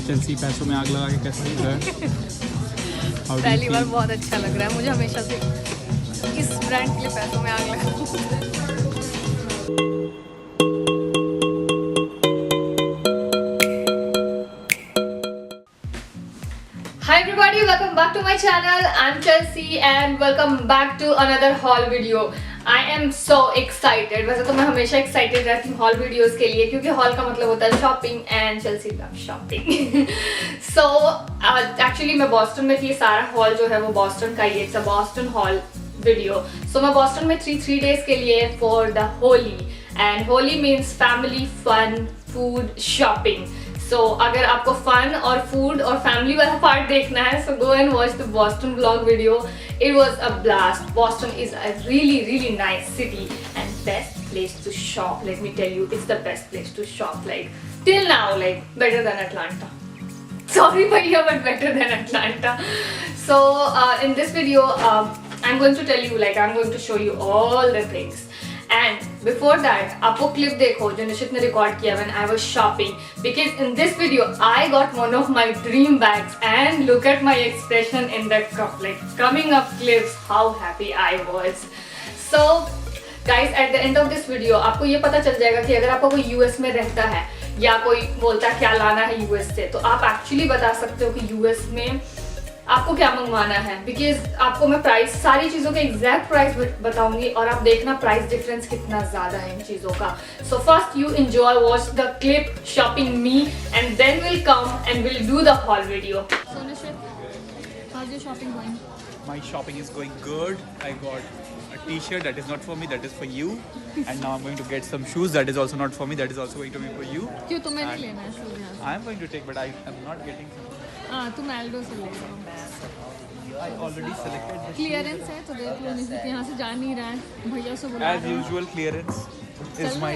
Chelsea पैसों में आग लगा के कैसा लग रहा है? पहली बार बहुत अच्छा लग रहा है मुझे, हमेशा से इस ब्रांड के लिए पैसों में आग लगा। Hi everybody, welcome back to my channel. I'm Chelsea and welcome back to another haul video. I am so excited. वैसे तो मैं हमेशा excited रहती हूँ haul videos के लिए, क्योंकि haul का मतलब होता है shopping and Chelsea loves shopping. So actually मैं Boston में थी, सारा haul जो है वो Boston का ही है, it's a Boston haul video. So मैं Boston में थी 3 days के लिए for the Holi, and Holi means family, fun, food, shopping. So अगर आपको फन और फूड और फैमिली वाला पार्ट देखना है, so go and watch the Boston vlog video. It was a blast. Boston is a really nice city and best place to shop. Let me tell you, it's the best place to shop. Like till now, like better than Atlanta. Sorry भैया, but better than Atlanta. So in this video, I'm going to tell you, like I'm going to show you all the things. And before that, आपको clip देखो जो निशित ने record किया when I was shopping, because in this video I got one of my dream bags and look at my expression in the like coming up clips, how happy I was. So guys, at the end of this video आपको ये पता चल जाएगा कि अगर आपको कोई US में रहता है या कोई बोलता है क्या लाना है US से, तो आप actually बता सकते हो कि US में आपको क्या मंगवाना है, बिकॉज आपको मैं प्राइस, सारी चीज़ों के एग्जैक्ट प्राइस बताऊंगी और आप देखना प्राइस डिफरेंस कितना ज़्यादा है इन चीज़ों का. So first you enjoy, watch the clip shopping me and then will come and will do the whole video. So Nishit, how is your shopping going? My shopping is going good. I got a t-shirt that is not for me, that is for you. And now I'm going to get some shoes that is also not for me, that is also going to be for you. क्यों तुम्हें नहीं लेना है shoes यहाँ से? I am going to take, but I am not getting some. हाँ, तुम Aldo से ले लो. I already selected the clearance है तो देख लो. निशित यहाँ से जा नहीं रहा है, भैया से बुला As usual, clearance is my.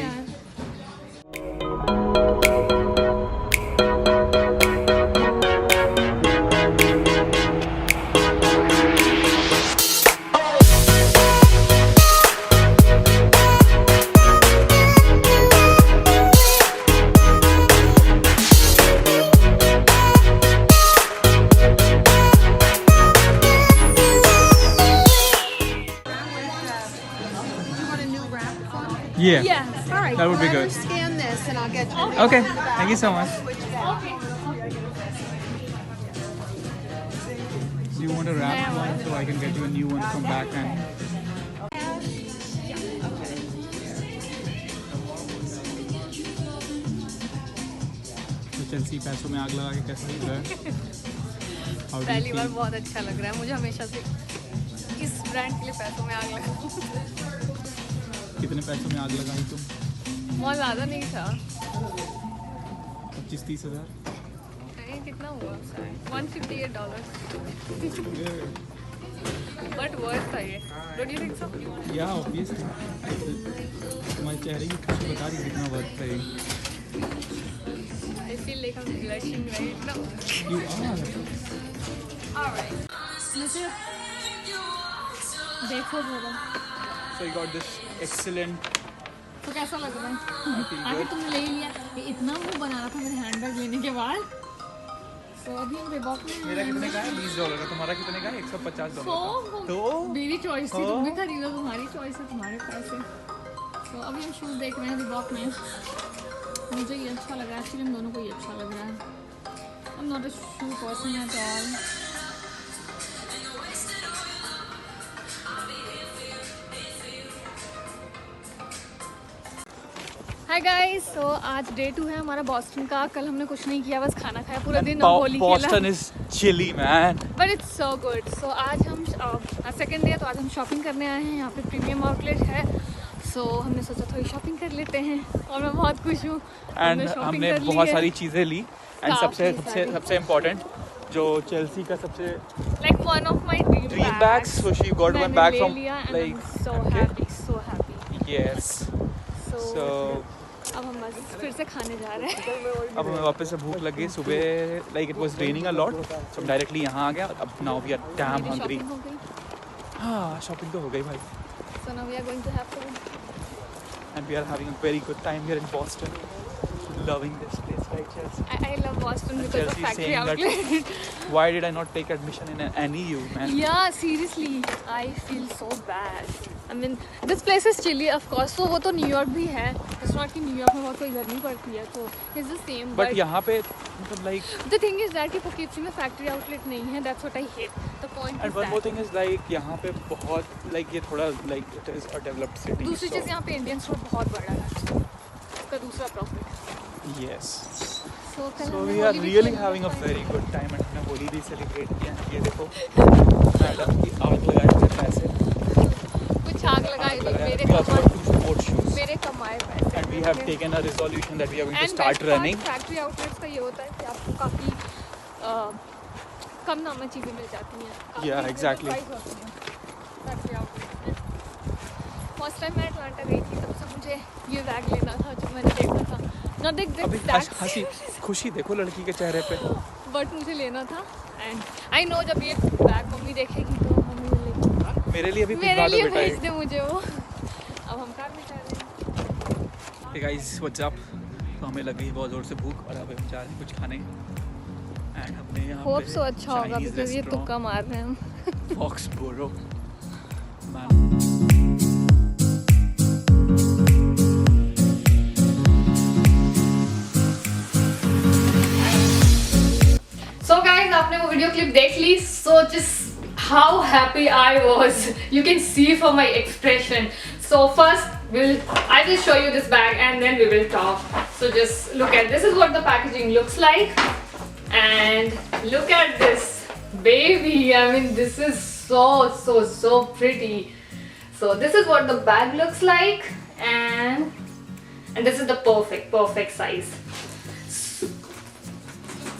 Yeah. Yes. All right. That would be well, good. Scan this and I'll get you. Okay. Thank you so much. Do you want a wrap one so I can get you a new one from back and? तो Chelsea पैसों में आग लगा के कैसा लग रहा है? How do you पहली बार feel? बहुत अच्छा लग रहा है मुझे, हमेशा से इस ब्रांड के लिए पैसों में आग लगा. कितने पैसों में आग लगाई तुम? बहुत ज़्यादा नहीं था. 25-30 हज़ार. नहीं, कितना हुआ? $158. बट वर्थ था ये. Don't you think so? या ऑब्वियसली तुम्हारे चेहरे की खुशी बता रही कितना वर्थ है. I feel like I am blushing right now. You are. Alright, मुझे देखो जरा. So you got this excellent. तो कैसा लग रहा है? I feel आखिर good. तुमने ले ही लिया. ये इतना मुंह बना रहा था मेरे हैंडबैग लेने के बाद. तो अभी हम रिबॉक में मेरा कितने का है? $20 का. तुम्हारा कितने का है? $150 का. तो मेरी चॉइस थी, तुम भी खरीदो, तुम्हारी चॉइस है, तुम्हारे पैसे. तो अभी हम शूज़ देख रहे हैं रिबॉक में. मुझे ये अच्छा लग रहा है, एक्चुअली हम दोनों को ये अच्छा लग रहा है. I am not a shoe person at all. Hi guys, so आज डे 2 है हमारा बॉस्टन का. कल हमने कुछ नहीं किया, बस खाना खाया पूरा दिन और होली खेला. Boston is chilly, man. But it's so good. So आज हम सेकेंड डे, तो आज हम शॉपिंग करने आए हैं. यहाँ पे प्रीमियम आउटलेट है, सो हमने सोचा थोड़ी शॉपिंग कर लेते हैं और मैं बहुत खुश हूँ. And हमने बहुत सारी चीज़ें ली. And काफी सारी. सबसे इम्पोर्टेंट जो चेल्सी का सबसे like one of my dream bags. So she got one bag from like. so happy. Yes. So अब हम बस फिर से खाने जा रहे हैं. अब हमें वापस से भूख लगी. सुबह like it was raining a lot, so हम डायरेक्टली यहाँ आ गया. अब now we are damn very hungry. shopping हो गई. हाँ, शॉपिंग तो हो गई भाई. So now we are going to have food. And we are having a very good time here in Boston. loving this place, right, Chelsea? I love Boston because of Chelsea factory saying that- outlet. Why did I not take admission in an NEU, man? Yeah, seriously, I feel so bad. I mean, this place is chilly, of course. So वो तो New York भी है. It's not कि New York में बहुत कोई गर्मी पड़ती है, तो it's the same. But यहाँ पे मतलब like. The thing is that कि Poughkeepsie में factory outlet नहीं है. That's what I hate. The point And is one more that. thing is like यहाँ पे बहुत like ये थोड़ा like it is a developed city. दूसरी चीज़ यहाँ पे इंडियन स्टोर बहुत बड़ा है. इसका दूसरा profit. Yes. So we are really having a very good time and हमने होली भी celebrate किया. ये देखो मैडम की आग लगाए थे पैसे. कुछ आग लगाई थी मेरे We also have 2 sport shoes. मेरे कमाए पैसे. And we have taken a resolution that we are going to And start best part running. Factory outlets का ये होता है कि आपको काफ़ी कम दाम में चीज़ें मिल जाती हैं. काफ़ी Yeah, exactly. reasonable price होती हैं फैक्ट्री आउटलेट में. फर्स्ट टाइम मैं अटलांटा गई थी तब से मुझे ये बैग लेना था जो मैंने देखा था. ना देख अभी देख हंसी खुशी देखो लड़की के चेहरे पे. बट मुझे लेना था. एंड आई नो जब ये बैग मम्मी देखेगी तो मम्मी ले लेगी. मेरे लिए भी मेरे लिए बेटा भेज दे मुझे वो. अब हम कार में जा रहे हैं. Hey guys, what's up? तो हमें लग गई बहुत ज़ोर से भूख और अब हम जा रहे हैं कुछ खाने. एंड हमने यहाँ होप पे सो अच्छा होगा Chinese बिकॉज ये restaurant, तुक्का मार रहे हैं हम. Foxborough. So guys, आपने वो वीडियो क्लिप देख ली. So just how happy I was. You can see from my expression. So first I will show you this bag and then we will talk. So just look at this is what the packaging looks like. And look at this baby. I mean this is so pretty. So this is what the bag looks like and this is the perfect size.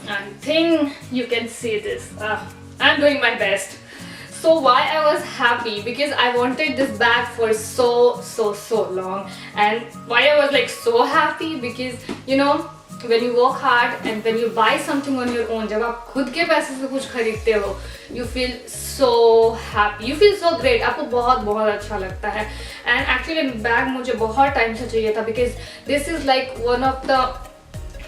I think you can see this. I'm doing my best. So why I was happy because I wanted this bag for so long. And why I was like so happy because you know when you work hard and when you buy something on your own, जब आप खुद के पैसे से कुछ खरीदते हो, you feel so happy, you feel so great, आपको बहुत अच्छा लगता है. And actually bag मुझे बहुत टाइम से चाहिए था because this is like one of the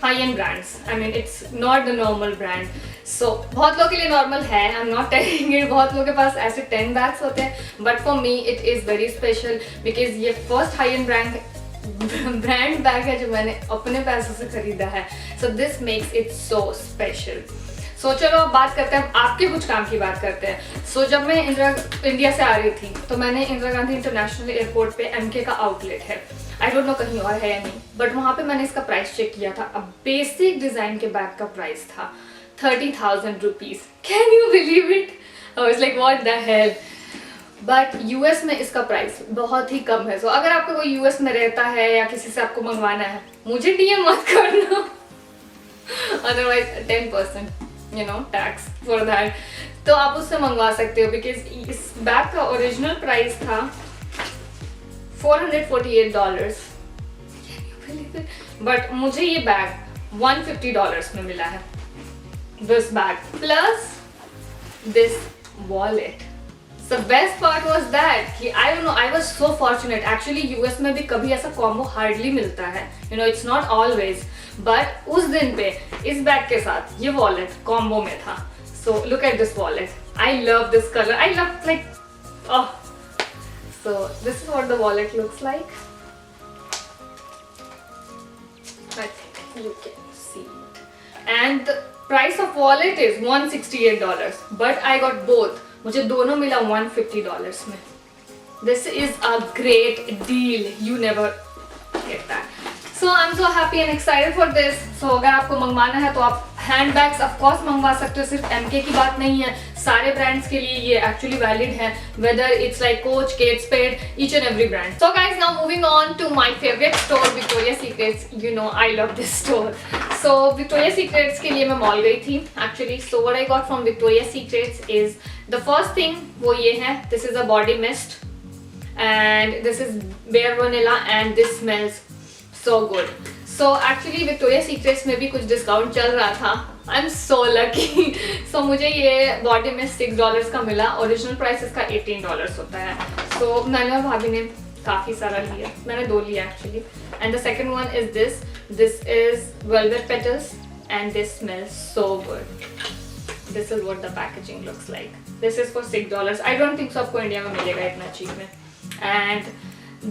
high-end brands. I mean it's not the normal brand. So बहुत लोगों के लिए normal है. I'm not telling it. बहुत लोगों के पास ऐसे 10 bags होते हैं. But for me it is very special because ये first high-end brand bag है जो मैंने अपने पैसों से खरीदा है. So this makes it so special. So चलो अब बात करते हैं. आपके कुछ काम की बात करते हैं. So जब मैं इंडिया से आ रही थी तो मैंने इंदिरा गांधी इंटरनेशनल एयरपोर्ट पे MK का आउटलेट है. आई डोंट नो कहीं और है या नहीं, बट वहाँ पे मैंने इसका प्राइस चेक किया था. अब बेसिक डिज़ाइन के बैग का प्राइस था 30,000 rupees. Can you believe it? I was like what the hell. But US में इसका प्राइस बहुत ही कम है. सो अगर आपको कोई यूएस में रहता है या किसी से आपको मंगवाना है, मुझे DM मत करना. Otherwise 10% you know tax for that. तो आप उससे मंगवा सकते हो बिकॉज इस बैग का ओरिजिनल प्राइस था $448. बट मुझे ये बैग $150 में मिला है. This bag plus this wallet. The best part was that कि I don't know, I was so fortunate. Actually US में भी कभी ऐसा कॉम्बो हार्डली मिलता है. You know it's not always. But उस दिन पे इस बैग के साथ ये वॉलेट कॉम्बो में था. So look at this wallet. I love this color. I love like oh. So this is what the wallet looks like. I think you can see it. And the price of wallet is $168. But I got both. मुझे दोनों मिला $150 में. This is a great deal. You never get that. So I'm so happy and excited for this. So अगर आपको मंगवाना है तो आप हैंड बैग्स ऑफ कोर्स मंगवा सकते हो. सिर्फ MK की बात नहीं है, सारे ब्रांड्स के लिए ये एक्चुअली वैलिड है. Whether it's like Coach, Kate Spade, each and every brand. So guys, now moving on to my favorite store, Victoria's Secrets. You know I love this store. So Victoria's Secrets के लिए मैं mall गई थी actually. So what I got from Victoria's Secrets is the first thing वो ये है. This is a body mist and this is bare vanilla and this smells so good. So actually Victoria's Secrets में भी कुछ discount चल रहा था. I'm so lucky. So मुझे ये बॉडी में $6 का मिला. ओरिजिनल प्राइस इसका $18 होता है. So मैंने और भाभी ने काफ़ी सारा लिया, मैंने 2 लिया actually. And the second one is this is velvet petals and this smells so good. This is what the packaging looks like. This is for $6. I don't think so आपको इंडिया में मिलेगा इतना चीप में. And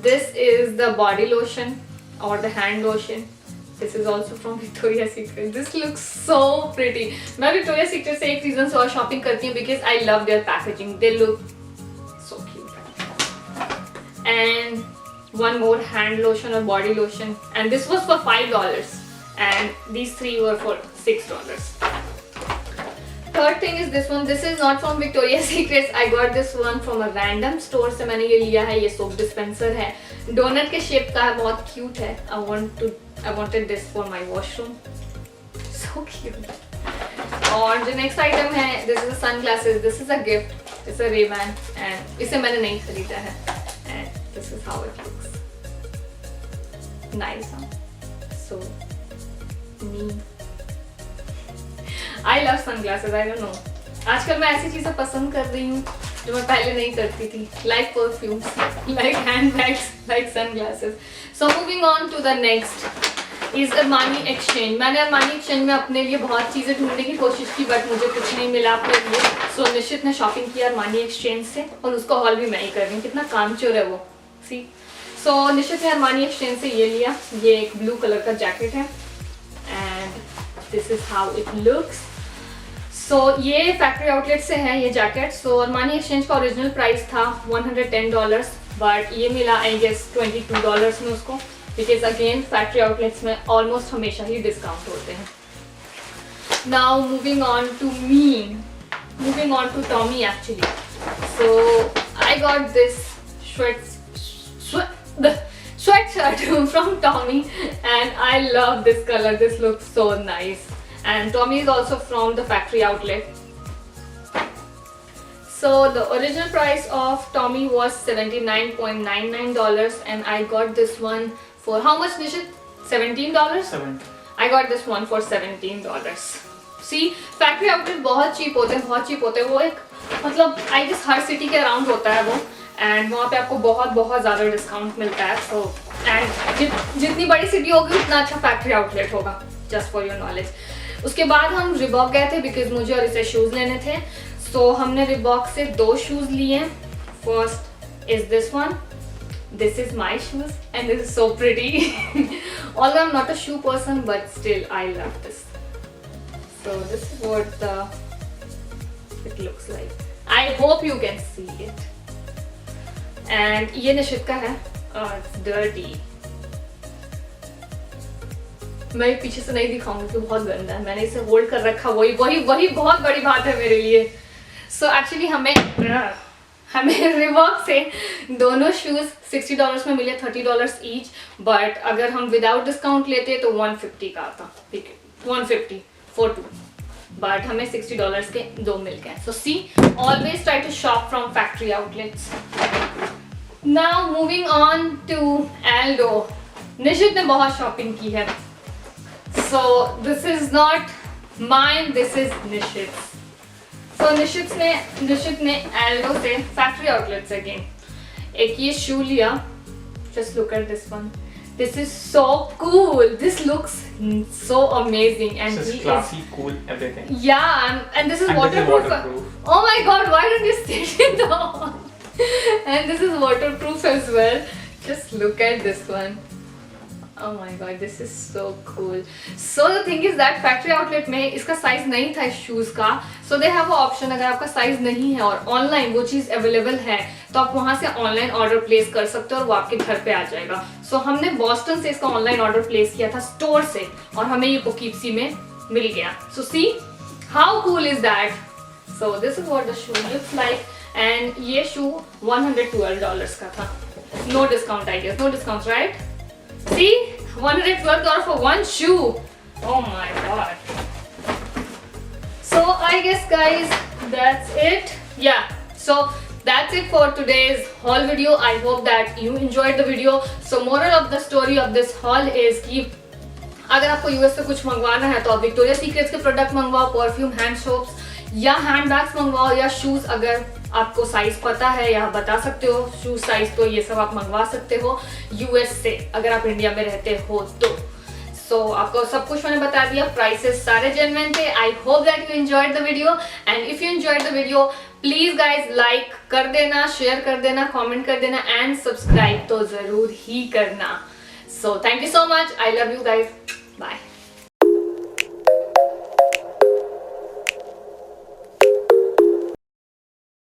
this is the body lotion और the hand lotion. This is also from Victoria's Secret. This looks so pretty. मैं Victoria's Secret से एक reason से और shopping करती हूँ because I love their packaging. They look so cute. And one more hand lotion or body lotion. And this was for $5. And these 3 were for $6. Third thing is this one. This is not from Victoria's Secret. I got this one from a random store से मैंने ये लिया है. ये soap dispenser है. Donut के shape का है, बहुत क्यूट है. I wanted this for my washroom. So cute. और जो नेक्स्ट आइटम है, this is a sunglasses. This is a gift. It's a Ray-Ban and इसे मैंने नहीं खरीदा है. And this is how it looks. Nice, huh? So me. I love sunglasses. I don't know. आजकल मैं ऐसी चीजें पसंद कर रही हूँ जो मैं पहले नहीं करती थी. Like perfumes, like handbags, like sunglasses. So moving on to the next is Armani Exchange. मैंने Armani Exchange में अपने लिए बहुत चीज़ें ढूंढने की कोशिश की बट मुझे कुछ नहीं मिला अपने लिए. So निशित ने शॉपिंग किया Armani Exchange से और उसका हॉल भी मैं ही कर रही हूँ. कितना कामचोर है वो. See? So निशित ने Armani Exchange से ये लिया. ये एक ब्लू कलर का जैकेट है and this is how it looks. So ये फैक्ट्री आउटलेट से है ये जैकेट. So Armani Exchange का ओरिजिनल प्राइस था $110 बट ये मिला आई गेस $22 में उसको बिकॉज अगेन फैक्ट्री आउटलेट्स में ऑलमोस्ट हमेशा ही डिस्काउंट होते हैं. Now moving on to Tommy actually. So I got this sweatshirt from Tommy and I love this color. This looks so nice. And Tommy is also from the factory outlet. So the original price of Tommy was $79.99 and I got this one for how much, Nishit? $17? 7. I got this one for $17. See, factory outlet बहुत cheap होते हैं. वो एक मतलब I guess her city के around होता है वो and वहाँ पे आपको बहुत ज़्यादा डिस्काउंट मिलता है. So and जितनी बड़ी city होगी उतना अच्छा factory outlet होगा. Just for your knowledge. उसके बाद हम रिबॉक गए थे बिकॉज मुझे और इसे शूज़ लेने थे. सो हमने रिबॉक से 2 शूज़ लिए. First is this one. This is my shoes and this is so pretty. Although I am not a shoe person but still I love this. So this is what it looks like. I hope you can see it. And ये निशित का है. It's dirty. मैं पीछे से नहीं दिखाऊंगी क्योंकि बहुत गंदा है. मैंने इसे होल्ड कर रखा. वही बहुत बड़ी बात है मेरे लिए. सो एक्चुअली हमें रिबॉक से दोनों शूज $60 में मिले, $30 ईच. बट अगर हम विदाउट डिस्काउंट लेते तो 150 का आता. ठीक है, 150 for 2. बट हमें $60 के 2 मिल गए. So see, always try to shop from factory outlets. Now moving on to Aldo. Nishit ने बहुत शॉपिंग की है. So this is not mine, this is Nishit's. So निशित ने एल्डो से फैक्ट्री आउटलेट से अगेन एक ये शू लिया. Just look at this one. This is so cool. This looks so amazing and this is classy, cool, everything. Yeah, and this is waterproof. Oh my God! Why don't you sit in the hall? And this is waterproof as well. Just look at this one. Oh my God, this is so cool. So the thing is that factory outlet में इसका size नहीं था इस shoes का. So they have an option. अगर आपका size नहीं है और ऑनलाइन वो चीज़ अवेलेबल है तो आप वहाँ से ऑनलाइन ऑर्डर प्लेस कर सकते हो और वो आपके घर पे आ जाएगा. So हमने बॉस्टन से इसका ऑनलाइन ऑर्डर प्लेस किया था स्टोर से और हमें ये पोकीप्सी में मिल गया. So see how cool is that? So this is what the shoe looks like. And ये शू $112 का था. No discount, I guess. No discounts, right? See, $112 for one shoe. Oh my God. So I guess guys, that's it. Yeah. So that's it for today's haul video. I hope that you enjoyed the video. So moral of the story of this haul is कि अगर आपको US से कुछ मंगवाना है तो आप Victoria secrets के प्रोडक्ट मंगवाओ, परफ्यूम, हैंड सोप्स या हैंड बैग्स मंगवाओ या शूज अगर आपको साइज पता है या बता सकते हो शूज साइज, तो ये सब आप मंगवा सकते हो यूएस से अगर आप इंडिया में रहते हो तो। सो आपको सब कुछ मैंने बता दिया, प्राइसेस सारे जेन्युइन थे। I hope that you enjoyed the video, and if you enjoyed the video please guys like कर देना, शेयर कर देना, कमेंट कर देना एंड सब्सक्राइब तो जरूर ही करना। So thank you so much, I love you guys, bye.